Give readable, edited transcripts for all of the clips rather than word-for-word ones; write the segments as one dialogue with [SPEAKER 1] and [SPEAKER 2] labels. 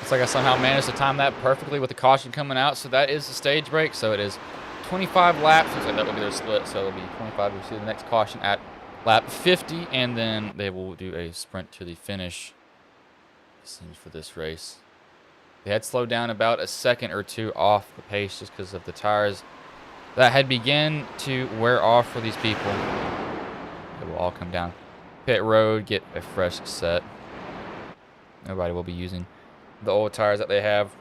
[SPEAKER 1] Looks like I somehow managed to time that perfectly with the caution coming out. So that is the stage break. So it is 25 laps. Looks like that will be their split. So it'll be 25. We'll see the next caution at lap 50. And then they will do a sprint to the finish. It seems for this race. They had slowed down about a second or two off the pace just because of the tires that had begun to wear off for these people. It will all come down pit road, get a fresh set. Nobody will be using the old tires that they have.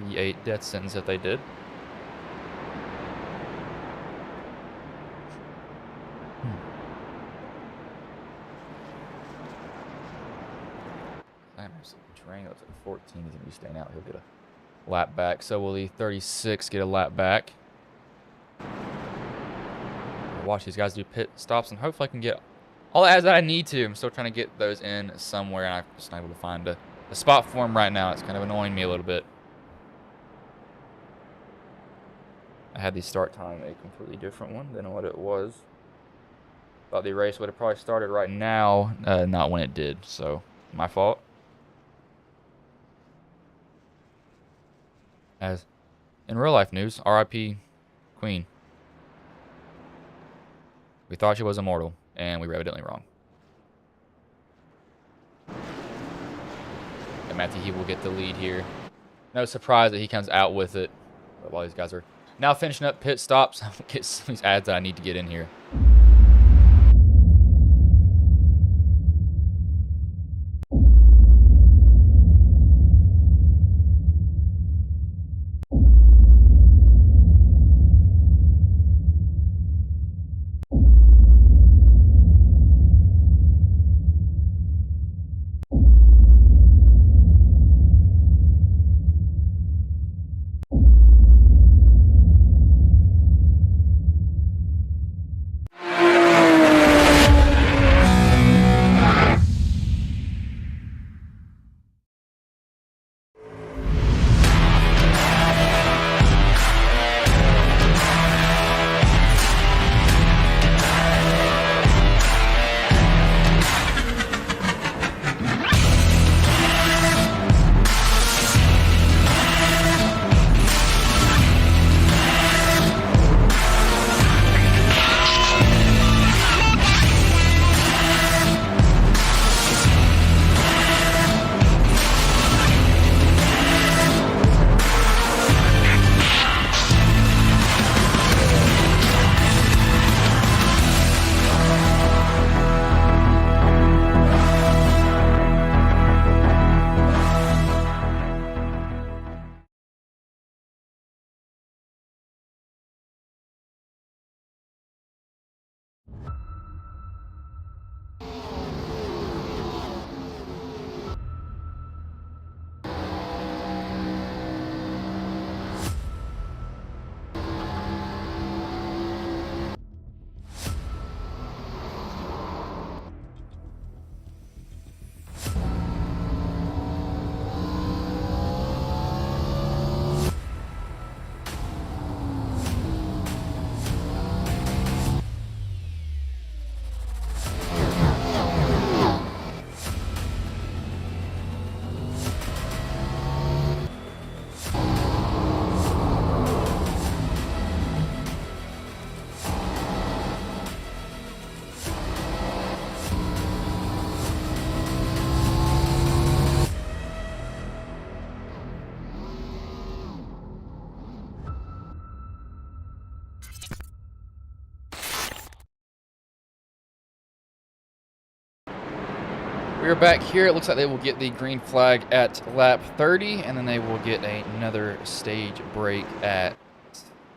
[SPEAKER 1] Be a death sentence if they did. Terrain looks like 14. He's going to be staying out. He'll get a lap back. So will the 36 get a lap back? I'll watch these guys do pit stops, and hopefully I can get all the ads that I need to. I'm still trying to get those in somewhere, and I'm just not able to find a spot for them right now. It's kind of annoying me a little bit. I had the start time a completely different one than what it was. Thought the race would have probably started right now, not when it did. So, my fault. As in real life news, RIP Queen. We thought she was immortal, and we were evidently wrong. And Matthew, he will get the lead here. No surprise that he comes out with it. But while these guys are now finishing up pit stops, I'll get some of these ads that I need to get in here. We're back here. It looks like they will get the green flag at lap 30, and then they will get another stage break at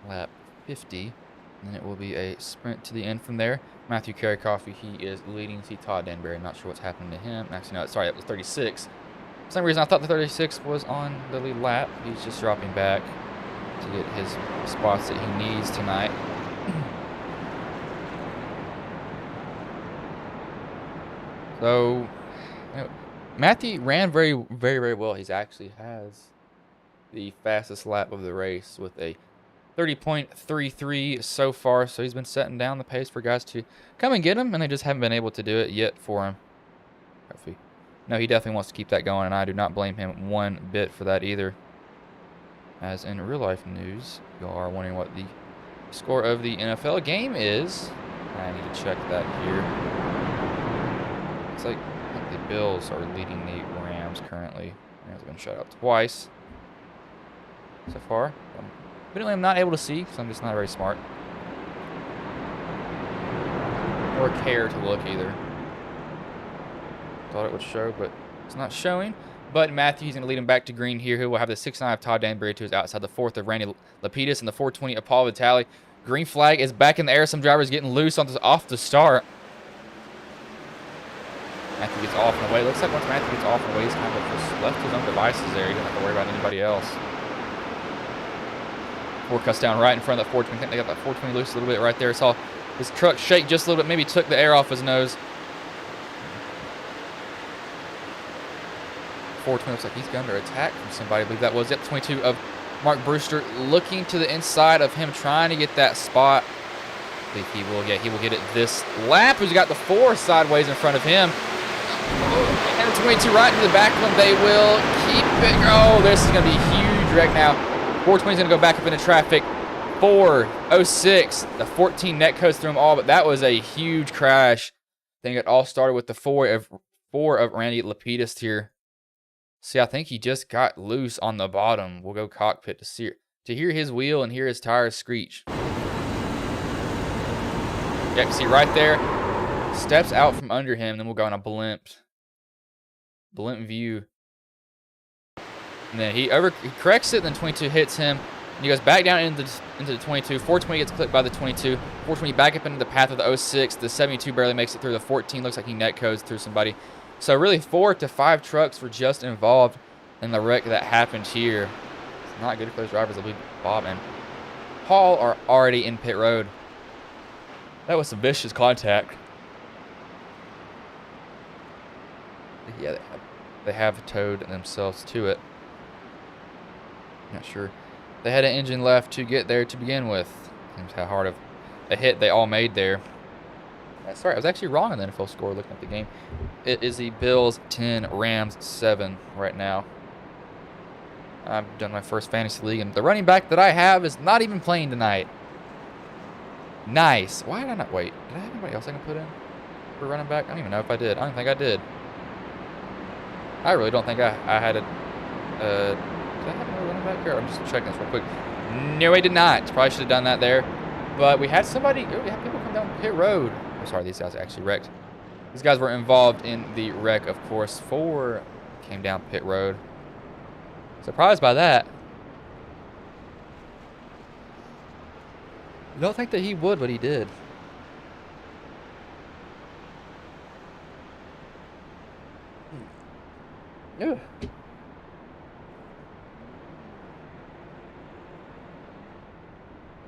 [SPEAKER 1] lap 50. And then it will be a sprint to the end from there. Matthew Carey-Coffey, he is leading. See Todd Danbury. I'm not sure what's happening to him. Actually, no, sorry, that was 36. For some reason, I thought the 36 was on the lead lap. He's just dropping back to get his spots that he needs tonight. So, you know, Matthew ran very well. He actually has the fastest lap of the race with a 30.33 so far. So he's been setting down the pace for guys to come and get him, and they just haven't been able to do it yet for him. Hopefully No, he definitely wants to keep that going, and I do not blame him one bit for that either. As in real life news, you all are wondering what the score of the NFL game is. I need to check that here. It's like I think the Bills are leading the Rams currently. Rams have been shut out twice so far. Evidently, I'm not able to see because I'm just not very smart. Or care to look either. Thought it would show, but it's not showing. But Matthews going to lead him back to green here. He will have the 6'9" of Todd Danbury to his outside, the 4th of Randy Lapidus, and the 420 of Paul Vitale. Green flag is back in the air. Some drivers getting loose off the start. Matthew gets off and away. Looks like once Matthew gets off and away, he's kind of just left his own devices there. He doesn't have to worry about anybody else. 4 cuts down right in front of that 420. I think they got that 420 loose a little bit right there. Saw his truck shake just a little bit. Maybe took the air off his nose. 420 looks like he's under attack from somebody. I believe that was it. 22 of Mark Brewster looking to the inside of him, trying to get that spot. I think he will. Yeah, he will get it this lap. Who's got the 4 sideways in front of him? And the 22 right into the back of him. They will keep it. Oh, this is going to be a huge wreck now. 420 is going to go back up into traffic. 4:06. The 14 net codes through them all, but that was a huge crash. I think it all started with the 4 of Randy Lapidus here. See, I think he just got loose on the bottom. We'll go cockpit to hear his wheel and hear his tires screech. Yep, see right there. Steps out from under him, then we'll go on a blimp view. And then he corrects it, then 22 hits him. And he goes back down into the 22. 420 gets clipped by the 22. 420 back up into the path of the 06. The 72 barely makes it through. The 14 looks like he net codes through somebody. So really 4 to 5 trucks were just involved in the wreck that happened here. It's not good for those drivers. I believe Bob and Paul are already in pit road. That was some vicious contact. Yeah, they have towed themselves to it. Not sure. They had an engine left to get there to begin with. Seems how hard of a hit they all made there. Sorry, I was actually wrong on the NFL score looking at the game. It is the Bills 10, Rams 7 right now. I've done my first fantasy league, and the running back that I have is not even playing tonight. Nice. Why did I not wait? Did I have anybody else I can put in for running back? I don't even know if I did. I don't think I did. I really don't think I had a... did I have another running back here? I'm just checking this real quick. No, I did not. Probably should have done that there. But we had somebody... We had people come down pit road. Oh, sorry, these guys actually wrecked. These guys were involved in the wreck, of course. 4 came down pit road. Surprised by that. I don't think that he would, but he did. Yeah.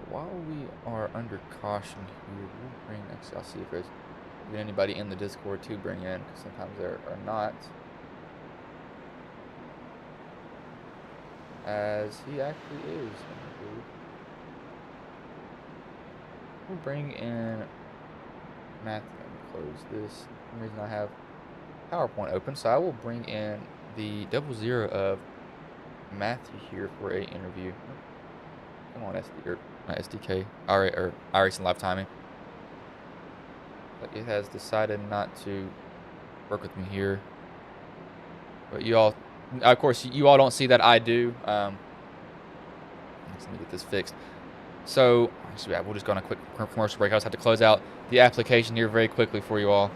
[SPEAKER 1] While we are under caution here, we'll bring next. I'll see if there's anybody in the Discord to bring in, because sometimes there are not. As he actually is. We'll bring in Matthew. Close this. For some reason I have PowerPoint open, so I will bring in the 00 of Matthew here for a interview. Come on, SDK. iRacing Live Timing. But it has decided not to work with me here. But you all, of course, you all don't see that I do. Let me get this fixed. So, actually, we'll just go on a quick commercial break. I just have to close out the application here very quickly for you all.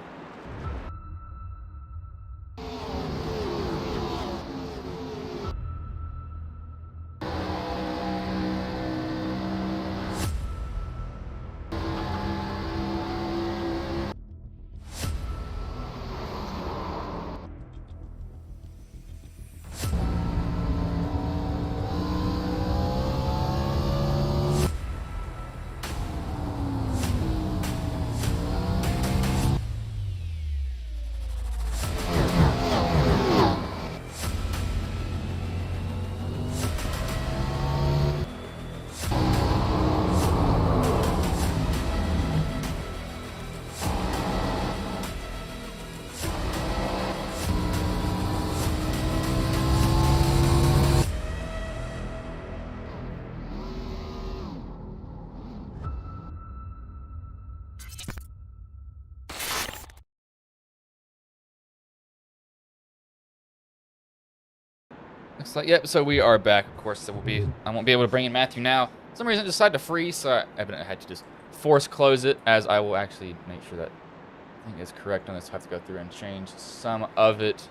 [SPEAKER 1] Looks like, yep, so we are back, of course. So I won't be able to bring in Matthew now. For some reason it decided to freeze, so I evidently had to just force close it, as I will actually make sure that I think is correct on this. I have to go through and change some of it.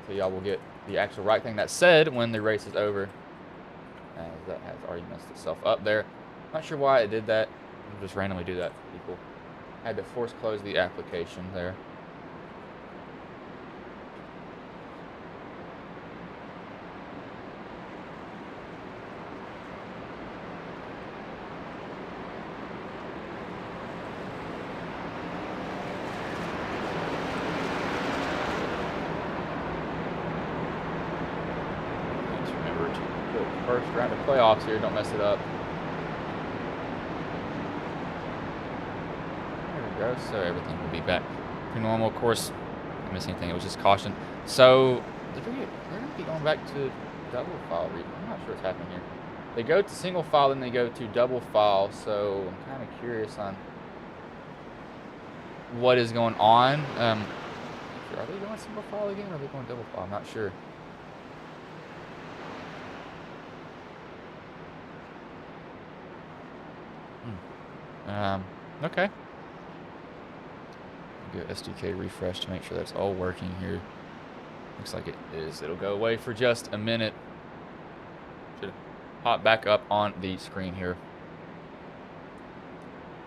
[SPEAKER 1] So y'all will get the actual right thing that's said when the race is over. As that has already messed itself up there. Not sure why it did that. It'll just randomly do that for people. I had to force close the application there. First round of playoffs here, don't mess it up. There we go, so everything will be back to normal. Of course, I didn't miss anything, it was just caution. So, they're going to be going back to double file. I'm not sure what's happening here. They go to single file, then they go to double file, so I'm kind of curious on what is going on. Are they going single file again, or are they going double file? I'm not sure. Okay. Do a SDK refresh to make sure that's all working here. Looks like it is. It'll go away for just a minute. Should pop back up on the screen here.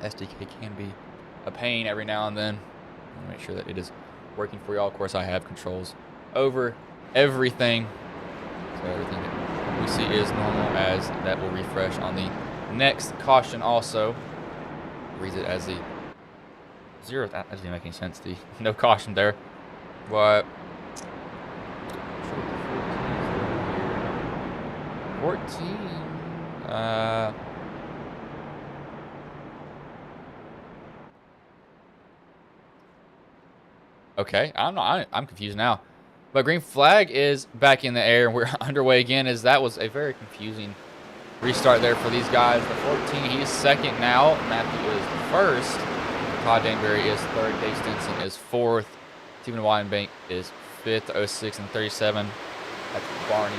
[SPEAKER 1] SDK can be a pain every now and then. Make sure that it is working for y'all. Of course, I have controls over everything. So everything that we see is normal, as that will refresh on the next caution also. Reads it as the 0th. That doesn't make any sense. The no caution there. But 14. Okay, I'm confused now. But green flag is back in the air. We're underway again, as that was a very confusing restart there for these guys. The 14, he's second now. Matthew is first. Todd Danbury is third. Dave Stinson is fourth. Stephen Weidenbank is fifth. 06 and 37. That's Barney.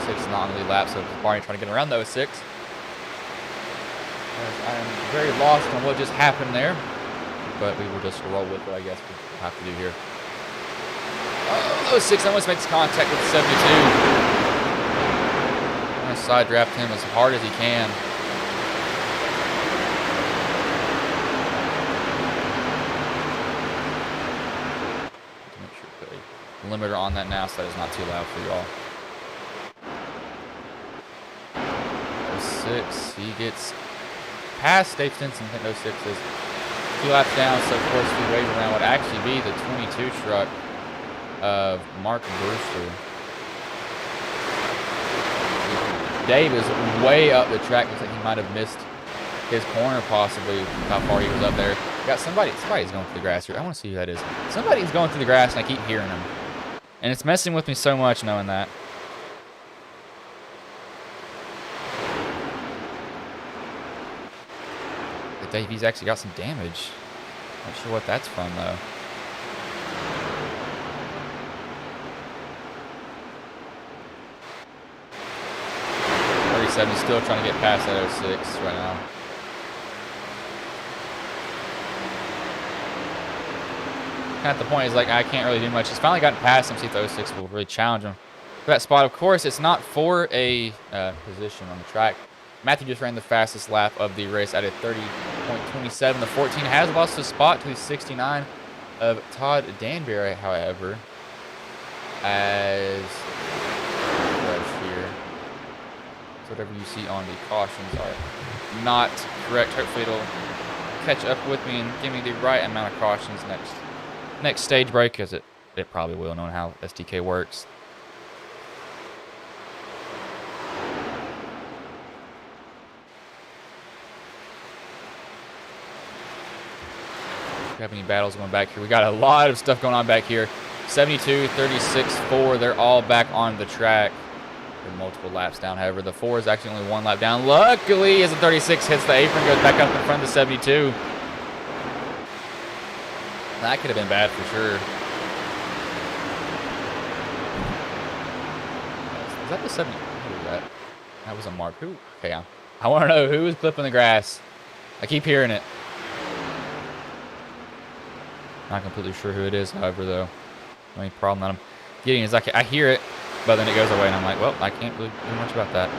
[SPEAKER 1] 06 is not on the lead lap, so Barney trying to get around the 06. I am very lost on what just happened there, but we will just roll with it, I guess we'll have to do here. 06 almost makes contact with 72. Side draft him as hard as he can. Make sure to put a limiter on that now, so that is not too loud for y'all. 06, he gets past Dave Stinson. I think 06 is 2 laps down, so of course Speedway around would actually be the 22 truck of Mark Brewster. Dave is way up the track. Looks like he might have missed his corner, possibly, how far he was up there. Got somebody's going through the grass here. I want to see who that is. Somebody's going through the grass, and I keep hearing him. And it's messing with me so much knowing that. But Dave, he's actually got some damage. Not sure what that's from, though. He's still trying to get past that 06 right now. At the point, he's like, I can't really do much. He's finally gotten past him. See if the 06 will really challenge him for that spot. Of course, it's not for a position on the track. Matthew just ran the fastest lap of the race at a 30.27. The 14 has lost his spot to the 69 of Todd Danbury, however, as whatever you see on the cautions are not correct. Hopefully it'll catch up with me and give me the right amount of cautions next stage break, because it probably will, knowing how SDK works. Do we have any battles going back here? We got a lot of stuff going on back here. 72, 36, 4, they're all back on the track. Multiple laps down. However, the 4 is actually only 1 lap down. Luckily, as the 36 hits the apron, goes back up in front of the 72. That could have been bad for sure. that the 70? Who was that? That was a Mark. Who? Okay, I want to know who was clipping the grass. I keep hearing it. Not completely sure who it is, however, though. The only problem that I'm getting is I hear it, but then it goes away, and I'm like, well, I can't really do much about that.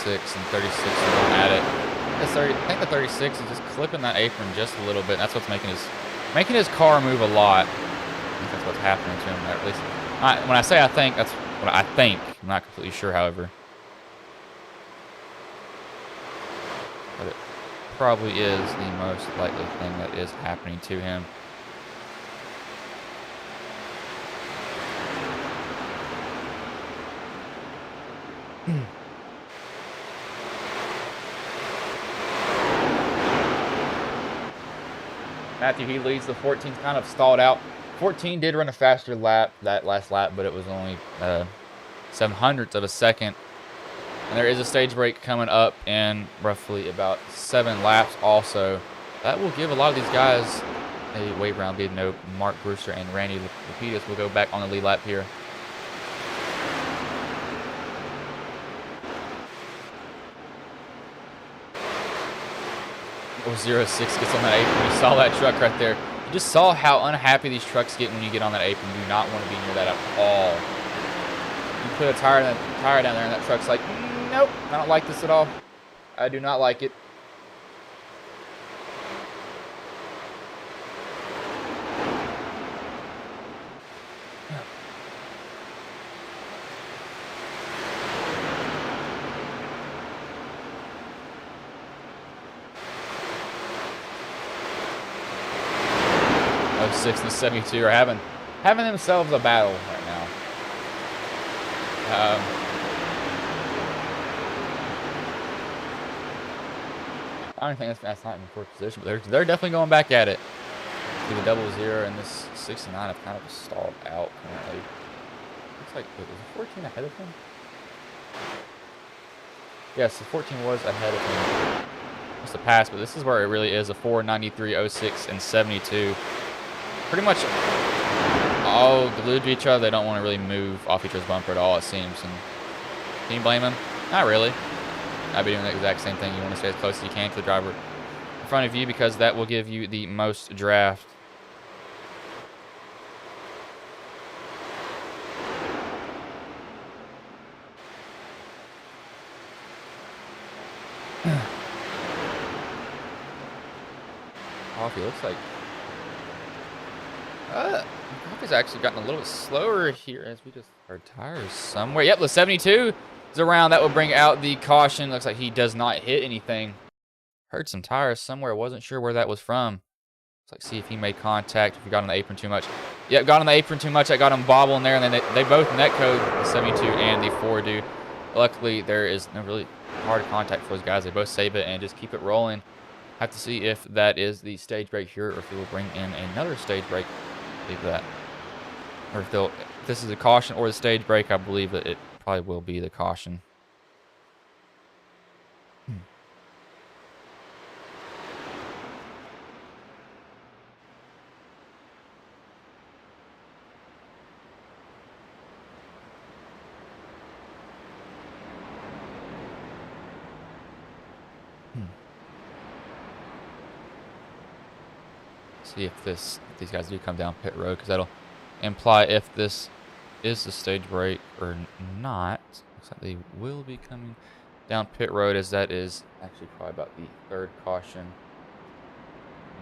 [SPEAKER 1] Six and 36 are going at it. I think the 36 is just clipping that apron just a little bit. That's what's making his car move a lot. I think that's what's happening to him. At least, when I say I think, that's what I think. I'm not completely sure, however. But it probably is the most likely thing that is happening to him. Matthew, he leads. The 14's kind of stalled out. 14 did run a faster lap that last lap, but it was only 0.07 of a second. And there is a stage break coming up in roughly about 7 laps also. That will give a lot of these guys a wave round lead. No, Mark Brewster and Randy Lapidus will go back on the lead lap here. Oh, 06 gets on that apron. You saw that truck right there. You just saw how unhappy these trucks get when you get on that apron. You do not want to be near that at all. You put a tire down there, and that truck's like, nope, I don't like this at all. I do not like it. Oh, 06 and 72 are having themselves a battle right now. I don't think that's not in fourth position, but they're definitely going back at it. See the 00 and this 69 have kind of stalled out currently. Looks like, wait, was 14 ahead of him? Yes, the 14 was ahead of him. Must have passed, but this is where it really is. A 493, 06, and 72. Pretty much all glued to each other. They don't want to really move off each other's bumper at all, it seems. And can you blame them? Not really. I'd be doing the exact same thing. You want to stay as close as you can to the driver in front of you because that will give you the most draft. Coffee looks like coffee's actually gotten a little bit slower here as we just our tires somewhere. Yep, the 72 is around. That will bring out the caution. Looks like he does not hit anything. Heard some tires somewhere. Wasn't sure where that was from. Looks like see if he made contact. If he got on the apron too much. Yep, got on the apron too much. I got him bobbling there, and then they both netcode the 72 and the 4 do. Luckily, there is no really hard contact for those guys. They both save it and just keep it rolling. Have to see if that is the stage break here, or if he will bring in another stage break. I believe that, or if this is a caution or the stage break. I believe that it probably will be the caution. See if these guys do come down pit road, because that'll imply if this is the stage break or not. Looks like they will be coming down pit road, as that is actually probably about the 3rd caution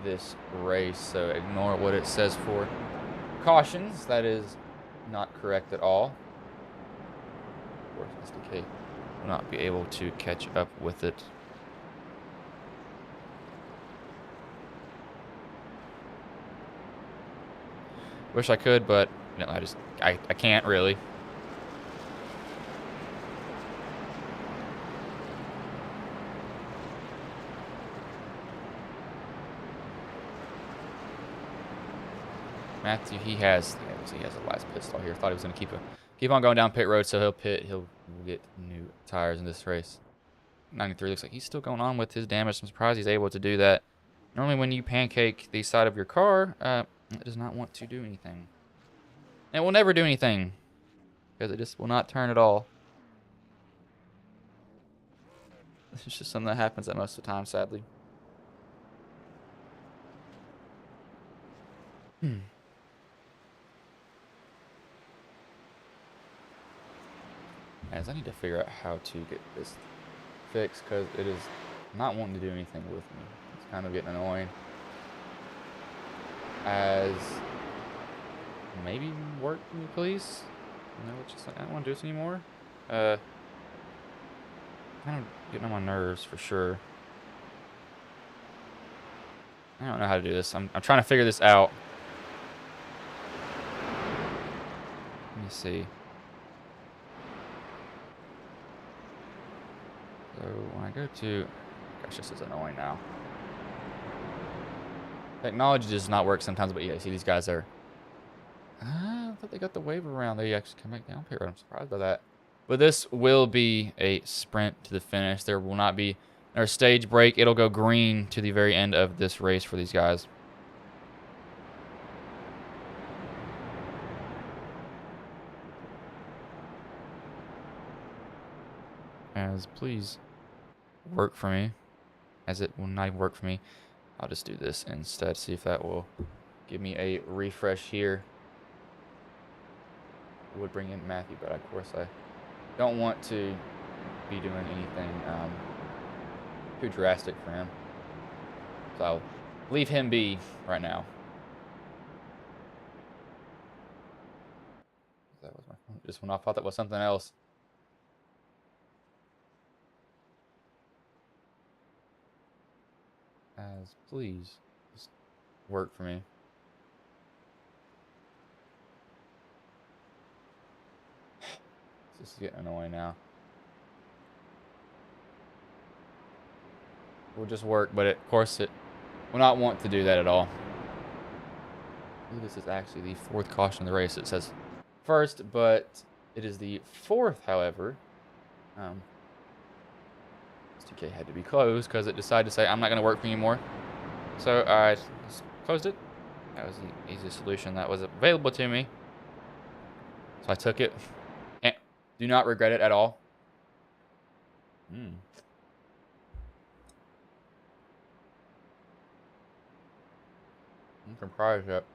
[SPEAKER 1] this race. So ignore what it says for cautions. That is not correct at all. Of course, Mr. K will not be able to catch up with it. Wish I could, but I can't really. Matthew, he has the last pit stall here. Thought he was going to keep on going down pit road, so he'll pit. We'll get new tires in this race. 93 looks like he's still going on with his damage. I'm surprised he's able to do that. Normally, when you pancake the side of your car, it does not want to do anything. And it will never do anything because it just will not turn at all. It's just something that happens at most of the time, sadly. As I need to figure out how to get this fixed because it is not wanting to do anything with me. It's kind of getting annoying. As maybe work for me, please. No, it's just like I don't want to do this anymore. Kind of getting on my nerves for sure. I don't know how to do this. I'm trying to figure this out. Let me see. So when I go to, gosh, this is annoying now. Technology does not work sometimes, but yeah, you see these guys there. I thought they got the wave around. They actually come back down here. I'm surprised by that. But this will be a sprint to the finish. There will not be our stage break. It'll go green to the very end of this race for these guys. As please work for me. As it will not even work for me. I'll just do this instead. See if that will give me a refresh here. It would bring in Matthew, but of course I don't want to be doing anything too drastic for him. So I'll leave him be right now. That was my phone. Just went off. I thought that was something else. As please just work for me. This is getting annoying now. We'll just work, but of course it will not want to do that at all. This is actually the 4th caution of the race. It says first, but it is the 4th, however. 2K had to be closed because it decided to say, I'm not going to work for you anymore. So I just closed it. That was the easiest solution that was available to me. So I took it. And do not regret it at all. I'm surprised that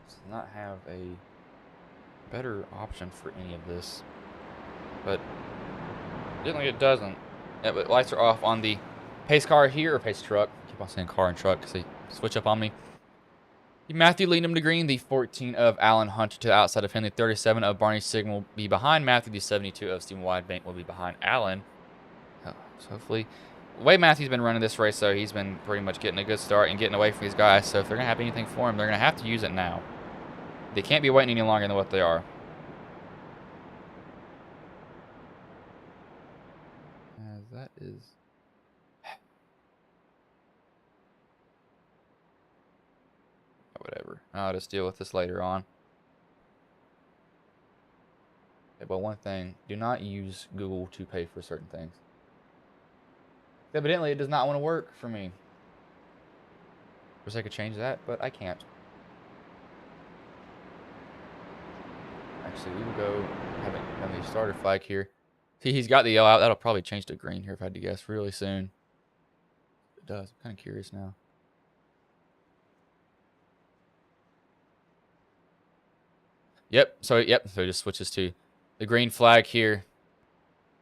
[SPEAKER 1] does not have a better option for any of this. But generally it doesn't. Yeah, but lights are off on the pace car here, or pace truck. I keep on saying car and truck because they switch up on me. Matthew leading him to green. The 14 of Alan Hunter to the outside of him. The 37 of Barney Sigmund will be behind Matthew. The 72 of Stephen Widebank will be behind Alan. So hopefully, the way Matthew's been running this race, though, he's been pretty much getting a good start and getting away from these guys. So if they're going to have anything for him, they're going to have to use it now. They can't be waiting any longer than what they are. That is... whatever. I'll just deal with this later on. Okay, but one thing, do not use Google to pay for certain things. Evidently, it does not want to work for me. Of course, I could change that, but I can't. Actually, we will go have the starter flag here. See, he's got the yellow out. That'll probably change to green here if I had to guess really soon. It does. I'm kind of curious now. Yep. So it just switches to the green flag here.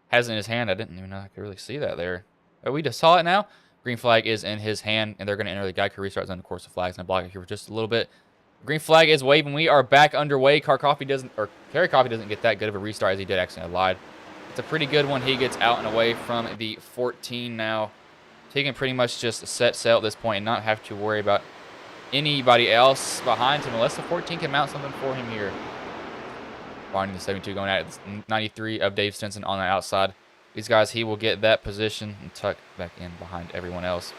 [SPEAKER 1] Has it in his hand. I didn't even know I could really see that there. Oh, we just saw it now. Green flag is in his hand, and they're going to enter the Geico restart zone. Of course, the flag's going to block it here for just a little bit. Green flag is waving. We are back underway. Carry Coffee doesn't get that good of a restart as he did. Actually, I lied. It's a pretty good one. He gets out and away from the 14 now. So he can pretty much just set sail at this point and not have to worry about anybody else behind him unless the 14 can mount something for him here. Barney the 72 going at it. 93 of Dave Stinson on the outside. These guys, he will get that position and tuck back in behind everyone else.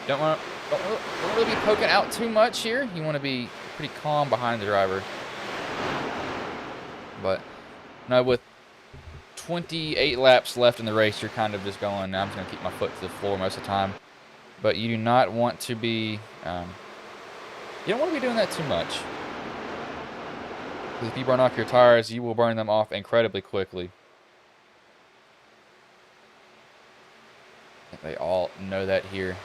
[SPEAKER 1] Don't really be poking out too much here. You want to be pretty calm behind the driver. But no, with 28 laps left in the race, you're kind of just going, I'm just going to keep my foot to the floor most of the time. But you do not want to be, you don't want to be doing that too much. Because if you burn off your tires, you will burn them off incredibly quickly. I think they all know that here.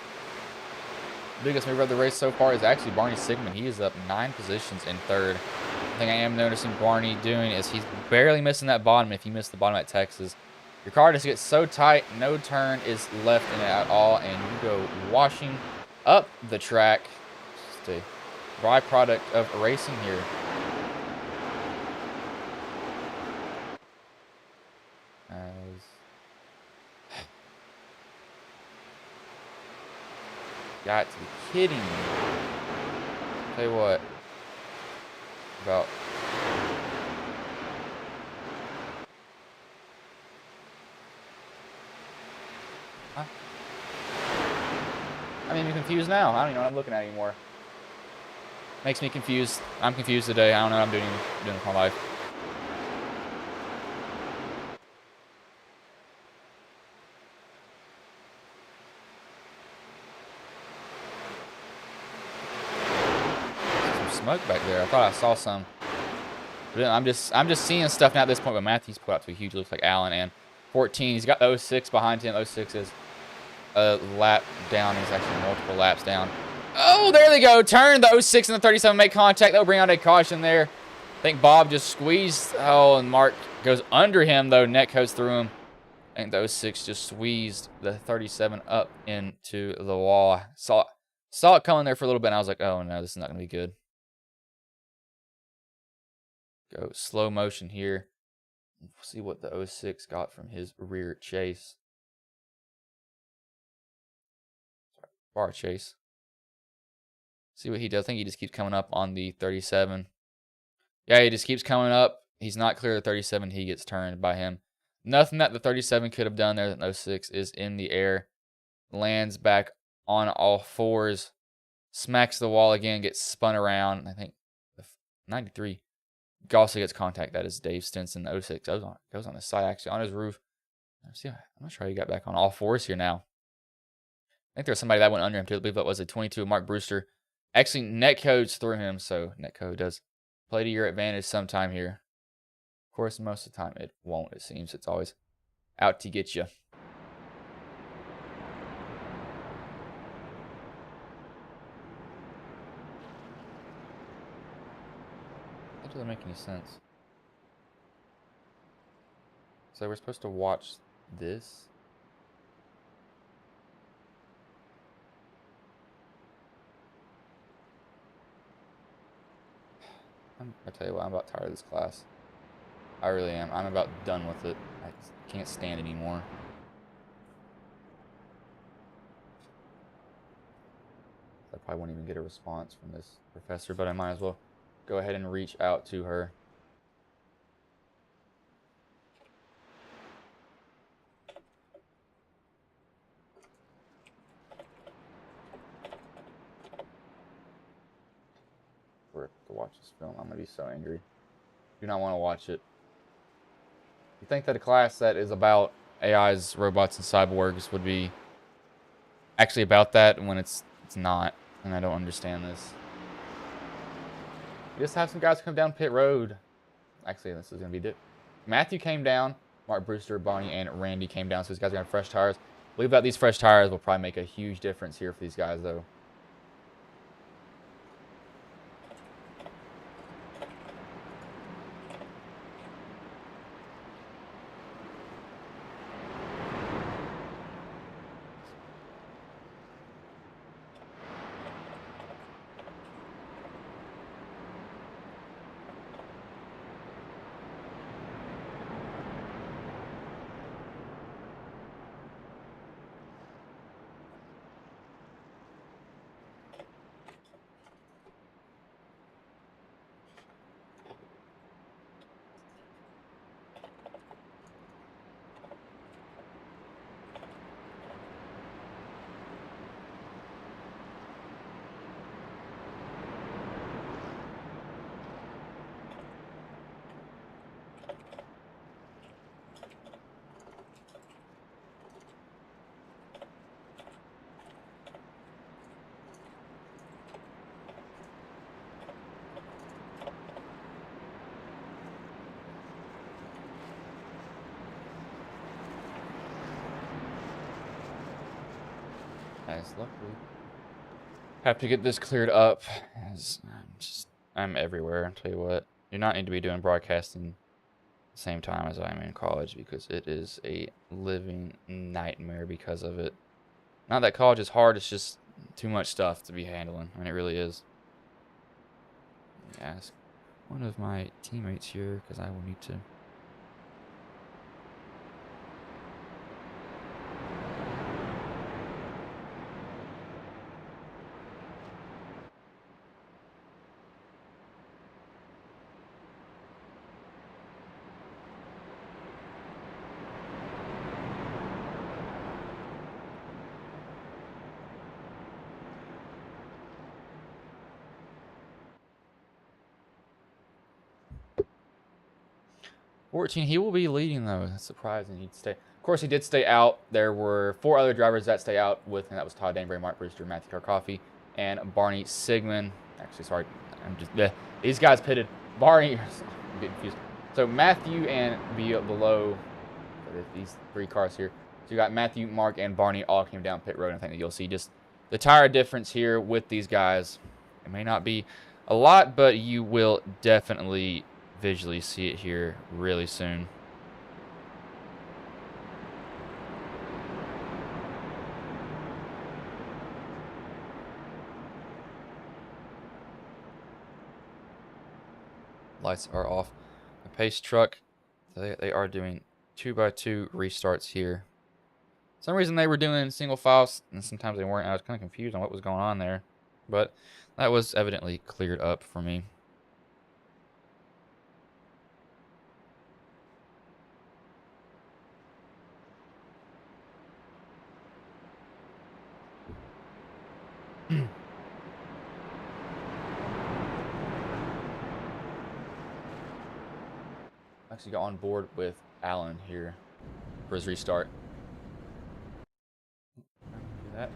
[SPEAKER 1] The biggest mover of the race so far is actually Barney Sigmund. He is up 9 positions in third. The thing I am noticing Barney doing is he's barely missing that bottom. If you miss the bottom at Texas, your car just gets so tight, no turn is left in it at all, and you go washing up the track. Just a byproduct of racing here. Got to be kidding me. Tell you what. About. Huh? I mean, I'm confused now. I don't even know what I'm looking at anymore. Makes me confused. I'm confused today. I don't know what I'm doing with my life. Smoke back there. I thought I saw some. But I'm just seeing stuff now at this point. But Matthews put out to a huge, looks like Allen, and 14. He's got the 06 behind him. 06 is a lap down. He's actually multiple laps down. Oh, there they go. Turn the 06 and the 37 make contact. They'll bring out a caution there. I think Bob just squeezed. Oh, and Mark goes under him though. Neck goes through him. I think the 06 just squeezed the 37 up into the wall. Saw it coming there for a little bit. And I was like, oh no, this is not gonna be good. Go slow motion here. See what the 06 got from his rear chase. Bar chase. See what he does. I think he just keeps coming up on the 37. Yeah, he just keeps coming up. He's not clear of the 37. He gets turned by him. Nothing that the 37 could have done there. The 06 is in the air. Lands back on all fours. Smacks the wall again. Gets spun around. I think 93. Also gets contact. That is Dave Stinson. The 06 goes on the side, actually, on his roof. See, I'm not sure how he got back on all fours here now. I think there's somebody that went under him, too. I believe that was a 22, Mark Brewster. Actually, netcodes through him, so netcode does play to your advantage sometime here. Of course, most of the time it won't, it seems. It's always out to get you. That doesn't make any sense. So we're supposed to watch this? I tell you what, I'm about tired of this class. I really am. I'm about done with it. I can't stand it anymore. I probably won't even get a response from this professor, but I might as well go ahead and reach out to her. To watch this film, I'm gonna be so angry. Do not want to watch it. You think that a class that is about AIs, robots, and cyborgs would be actually about that when it's not, and I don't understand this. You just have some guys come down pit road. Actually, this is gonna be Matthew came down, Mark Brewster, Bonnie, and Randy came down, so these guys are gonna have fresh tires. I believe that these fresh tires will probably make a huge difference here for these guys, though. Yes, luckily. Have to get this cleared up. As I'm everywhere. I'll tell you what. Do not need to be doing broadcasting the same time as I'm in college because it is a living nightmare because of it. Not that college is hard, it's just too much stuff to be handling. I mean, it really is. Let me ask one of my teammates here because I will need to. 14, he will be leading though. That's surprising he'd stay. Of course, he did stay out. There were 4 other drivers that stay out with him. That was Todd Danbury, Mark Brewster, Matthew Tarkoffey, and Barney Sigmund. Actually, sorry, I'm just these guys pitted. Barney, I'm getting confused. So Matthew and below these 3 cars here. So you got Matthew, Mark, and Barney all came down pit road. And I think that you'll see just the tire difference here with these guys. It may not be a lot, but you will definitely visually see it here really soon. Lights are off. The pace truck, they are doing 2x2 restarts here. For some reason they were doing single files, and sometimes they weren't. I was kind of confused on what was going on there, but that was evidently cleared up for me. Actually got on board with Alan here for his restart. Do that.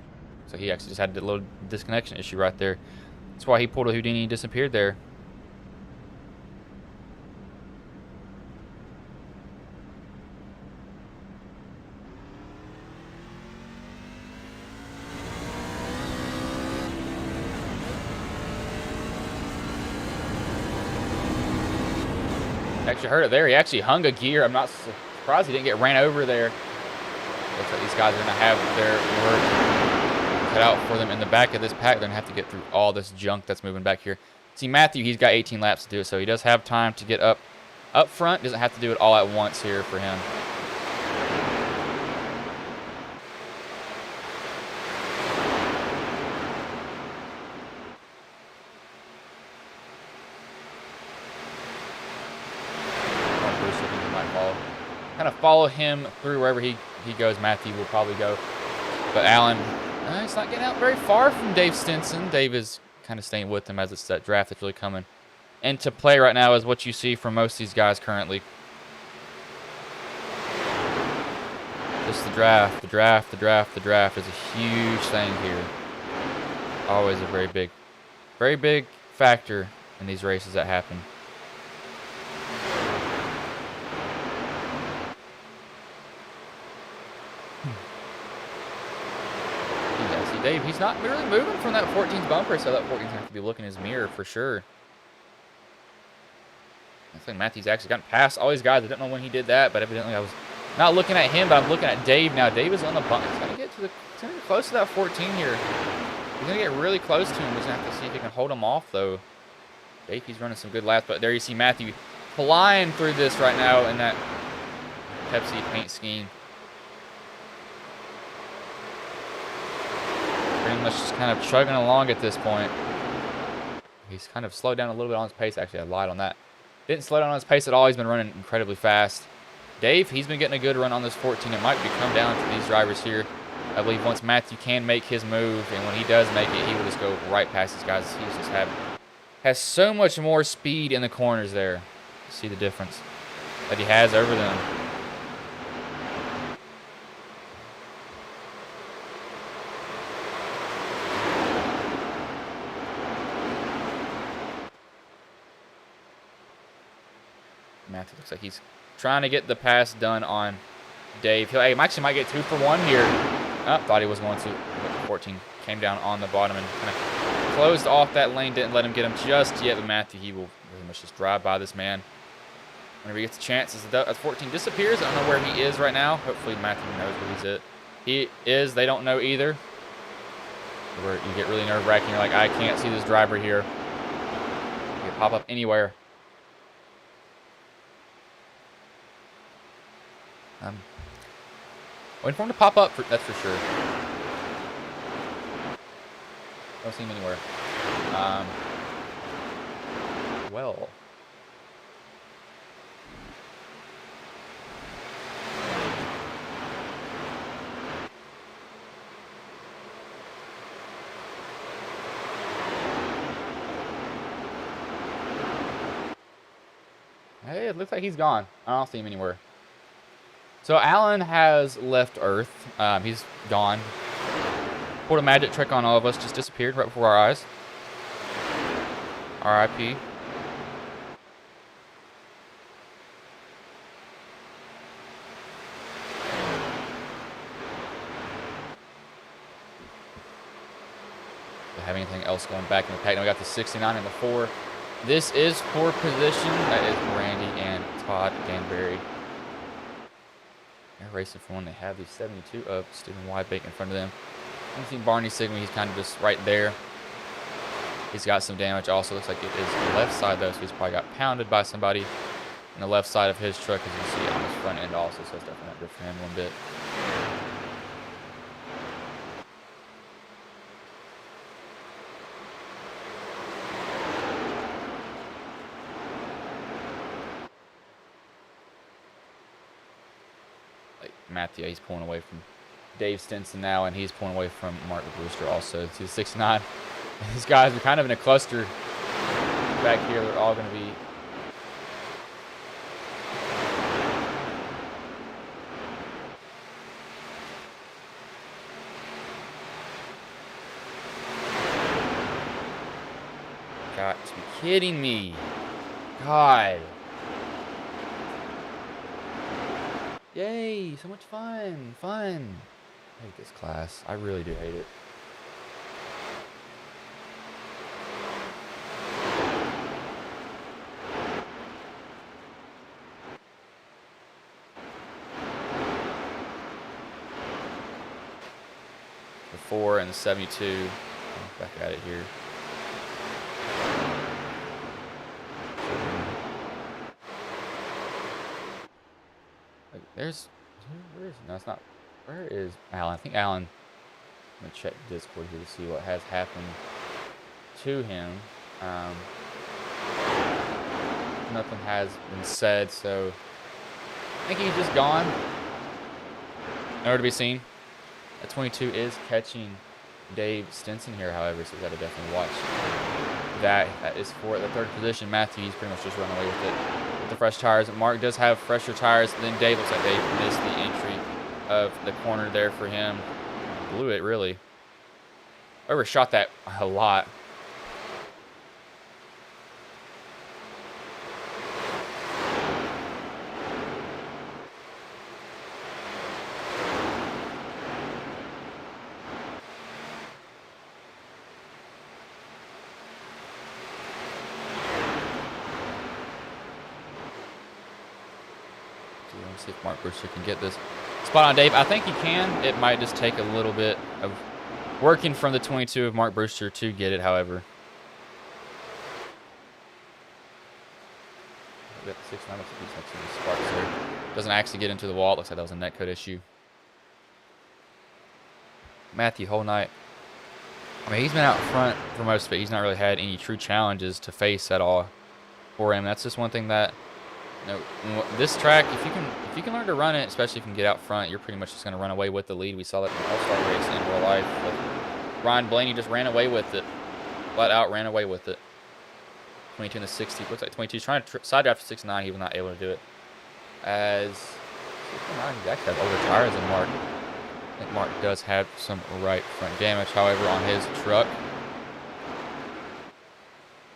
[SPEAKER 1] So he actually just had a little disconnection issue right there. That's why he pulled a Houdini and disappeared there. Actually heard it there. He actually hung a gear. I'm not surprised he didn't get ran over there. Looks like these guys are going to have their work cut out for them in the back of this pack. They're going to have to get through all this junk that's moving back here. See, Matthew, he's got 18 laps to do it, so he does have time to get up front. Doesn't have to do it all at once here for him. Kind of follow him through wherever he goes. Matthew will probably go. But Alan, he's not getting out very far from Dave Stinson. Dave is kind of staying with him as it's that draft that's really coming into play right now, is what you see from most of these guys currently. Just the draft is a huge thing here. Always a very big factor in these races that happen. Dave, he's not really moving from that 14's bumper, so that 14's going to have to be looking in his mirror for sure. I think Matthew's actually gotten past all these guys. I don't know when he did that, but evidently I was not looking at him, but I'm looking at Dave now. Dave is on the bumper. He's going to get close to that 14 here. He's going to get really close to him. He's going to have to see if he can hold him off, though. Dave, he's running some good laps, but there you see Matthew flying through this right now in that Pepsi paint scheme. Pretty much just kind of chugging along at this point. He's kind of slowed down a little bit on his pace. Actually, I lied on that. Didn't slow down on his pace at all. He's been running incredibly fast. Dave, he's been getting a good run on this 14. It might come down to these drivers here. I believe once Matthew can make his move, and when he does make it, he will just go right past these guys. He just has so much more speed in the corners there. You see the difference that he has over them. Matthew looks like he's trying to get the pass done on Dave. He actually might get 2 for 1 here. Oh, thought he was going to. 14 came down on the bottom and kind of closed off that lane. Didn't let him get him just yet. But Matthew, he will pretty much just drive by this man whenever he gets a chance. As 14 disappears, I don't know where he is right now. Hopefully Matthew knows where he's at. He is. They don't know either. Where you get really nerve-wracking. You're like, I can't see this driver here. He can pop up anywhere. Waiting for him to pop up, that's for sure. Don't see him anywhere. Well. Hey, it looks like he's gone. I don't see him anywhere. So Alan has left Earth. He's gone. Pulled a magic trick on all of us. Just disappeared right before our eyes. R.I.P. Have anything else going back in the pack? Now we got the 69 and the 4. This is for position. That is Randy and Todd Danbury. They're racing for one. They have the 72 of Stephen Wybank in front of them. You see Barney Sigma. He's kind of just right there. He's got some damage. Also looks like it is the left side though, so he's probably got pounded by somebody on the left side of his truck, as you can see on his front end also. So it's definitely not good for him one bit. Matthew, he's pulling away from Dave Stinson now, and he's pulling away from Mark Brewster also to the 69. These guys are kind of in a cluster back here. They're all going to be got to be kidding me. God. Yay, so much fun. Fun. I hate this class. I really do hate it. The 4 and the 72. Back at it here. Where is Alan? I think Alan, I'm going to check Discord here to see what has happened to him. Nothing has been said, so I think he's just gone. Nowhere to be seen. That 22 is catching Dave Stinson here, however, so we got to definitely watch that. That is for the third position. Matthew, he's pretty much just run away with it. The fresh tires. Mark does have fresher tires. Then Dave looks like they missed the entry of the corner there for him. Blew it, really. Overshot that a lot. Let's see if Mark Brewster can get this spot on Dave. I think he can. It might just take a little bit of working from the 22 of Mark Brewster to get it, however. Got the 6-9. Sparks there. Doesn't actually get into the wall. It looks like that was a netcode issue. Matthew, whole night. I mean, he's been out front for most of it. He's not really had any true challenges to face at all for him. That's just one thing that, you know, this track, if you can learn to run it, especially if you can get out front, you're pretty much just going to run away with the lead. We saw that in the All-Star race in real life. But Ryan Blaney just ran away with it. Flat out ran away with it. 22 and the 60. Looks like 22 is trying to side draft to 69. He was not able to do it. As 69, he actually has older tires than Mark. I think Mark does have some right front damage, however, on his truck.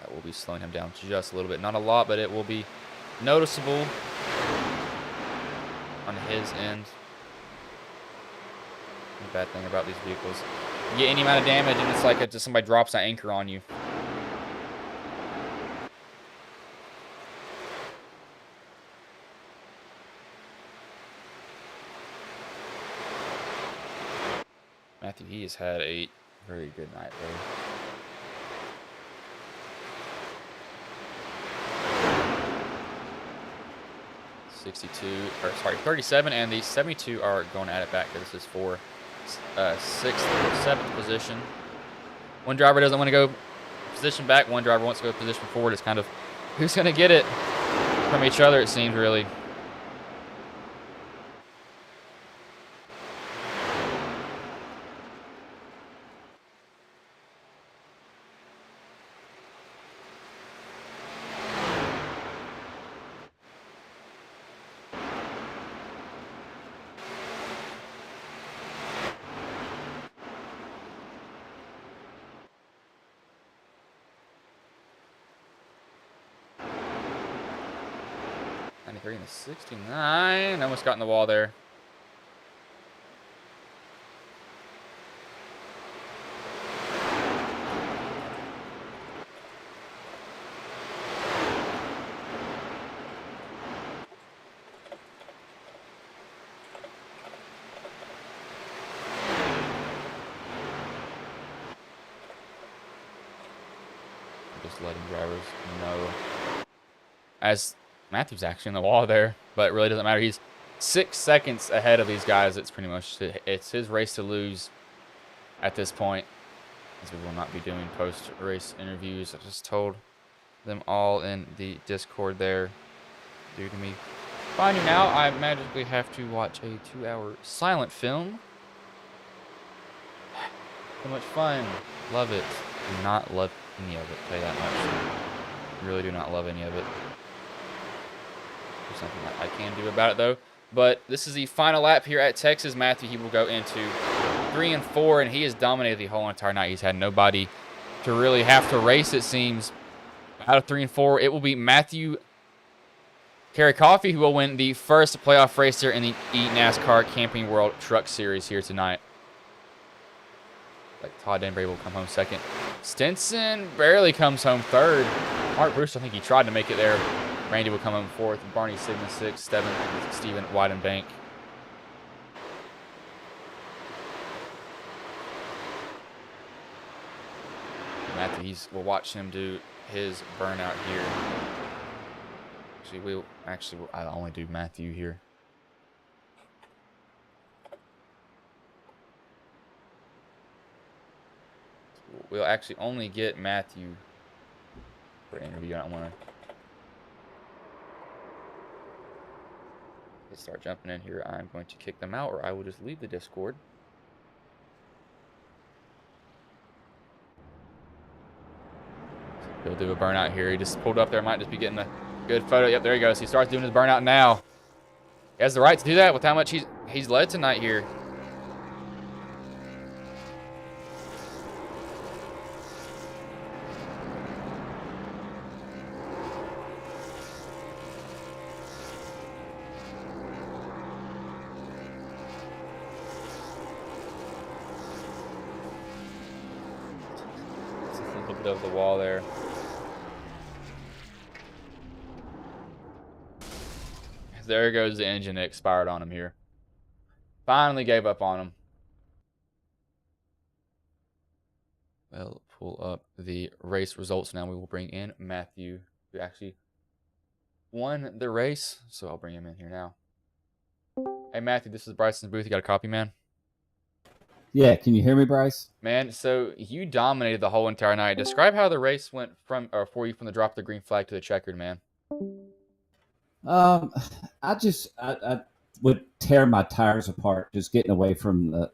[SPEAKER 1] That will be slowing him down just a little bit. Not a lot, but it will be noticeable on his end. The bad thing about these vehicles. You get any amount of damage, and it's like just somebody drops an anchor on you. Matthew, he has had a very good night, though. Sorry, 37, and the 72 are going at it back. This is for 6th or 7th position. One driver doesn't want to go position back. One driver wants to go position forward. It's kind of who's going to get it from each other, it seems, really. And the 69. Almost got in the wall there. Just letting drivers know. As Matthew's actually in the wall there, but it really doesn't matter. He's 6 seconds ahead of these guys. It's pretty much it's his race to lose at this point, as we will not be doing post-race interviews. I just told them all in the Discord there. Due to me finding out I magically have to watch a 2-hour silent film. So much fun. Love it. Do not love any of it. Tell you that much. Really do not love any of it. There's something that I can do about it, though. But this is the final lap here at Texas. Matthew, he will go into 3 and 4, and he has dominated the whole entire night. He's had nobody to really have to race, it seems. Out of 3 and 4, it will be Matthew Carey Coffey who will win the first playoff race here in the eNascar Camping World Truck Series here tonight. Like Todd Denbury will come home second. Stinson barely comes home third. Mark Brewster, I think he tried to make it there. Randy will come home fourth. Barney Sigma sixth. Stephen Weidenbank. Matthew, we're watching him do his burnout here. I'll only do Matthew here. We'll actually only get Matthew for an interview. I don't want to start jumping in here. I'm going to kick them out, or I will just leave the Discord. He'll do a burnout here. He just pulled up there. Might just be getting a good photo. Yep, there he goes. He starts doing his burnout now. He has the right to do that with how much he's led tonight here. Of the wall there. There goes the engine that expired on him here. Finally gave up on him. We'll pull up the race results now. We will bring in Matthew, who actually won the race. So I'll bring him in here now. Hey Matthew, this is Bryson's booth. You got a copy, man?
[SPEAKER 2] Yeah, can you hear me, Bryce?
[SPEAKER 1] Man, so you dominated the whole entire night. Describe how the race went for you from the drop of the green flag to the checkered, man.
[SPEAKER 2] I would tear my tires apart just getting away from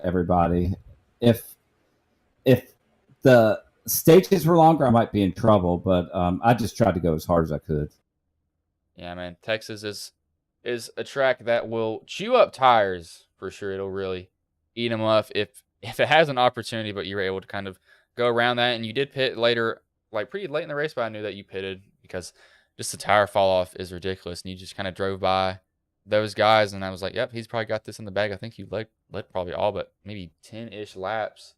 [SPEAKER 2] everybody. If the stages were longer, I might be in trouble, but I just tried to go as hard as I could.
[SPEAKER 1] Yeah, man. Texas is a track that will chew up tires for sure. It'll really eat them up if it has an opportunity, but you were able to kind of go around that. And you did pit later, like pretty late in the race, but I knew that you pitted because just the tire fall off is ridiculous. And you just kind of drove by those guys, and I was like, yep, he's probably got this in the bag. I think he led probably all but maybe 10-ish laps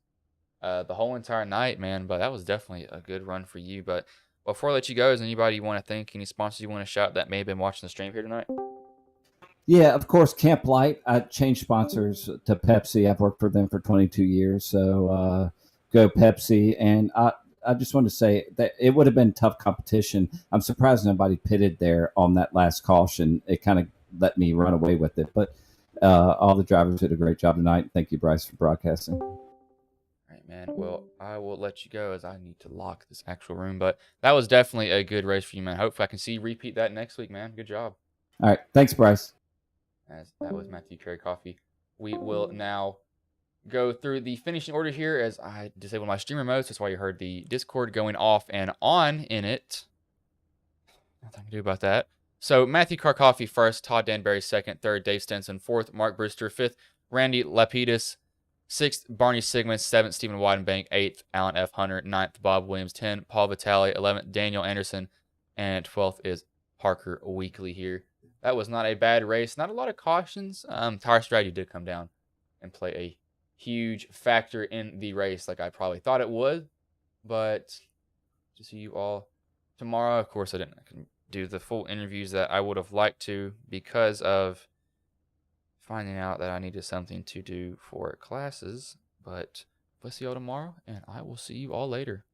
[SPEAKER 1] the whole entire night, man. But that was definitely a good run for you. But before I let you go, is anybody you want to thank, any sponsors you want to shout that may have been watching the stream here tonight?
[SPEAKER 2] Yeah, of course, Camp Light. I changed sponsors to Pepsi. I've worked for them for 22 years, so go Pepsi. And I just want to say that it would have been tough competition. I'm surprised nobody pitted there on that last caution. It kind of let me run away with it, but all the drivers did a great job tonight. Thank you, Bryce, for broadcasting.
[SPEAKER 1] All right, man. Well, I will let you go as I need to lock this actual room. But that was definitely a good race for you, man. Hopefully I can see you repeat that next week, man. Good job.
[SPEAKER 2] All right, thanks, Bryce.
[SPEAKER 1] As that was Matthew Carey Coffee. We will now go through the finishing order here as I disabled my streamer mode. So that's why you heard the Discord going off and on in it. Nothing I can do about that. So Matthew Carey Coffee first, Todd Danbury second, third Dave Stenson fourth, Mark Brewster fifth, Randy Lapidus sixth, Barney Sigmund seventh, Stephen Weidenbank eighth, Alan F. Hunter ninth, Bob Williams 10, Paul Vitale 11th, Daniel Anderson, and 12th is Parker Weekly here. That was not a bad race. Not a lot of cautions. Tire strategy did come down and play a huge factor in the race like I probably thought it would. But to see you all tomorrow, of course, I can do the full interviews that I would have liked to because of finding out that I needed something to do for classes. But we'll see you all tomorrow, and I will see you all later.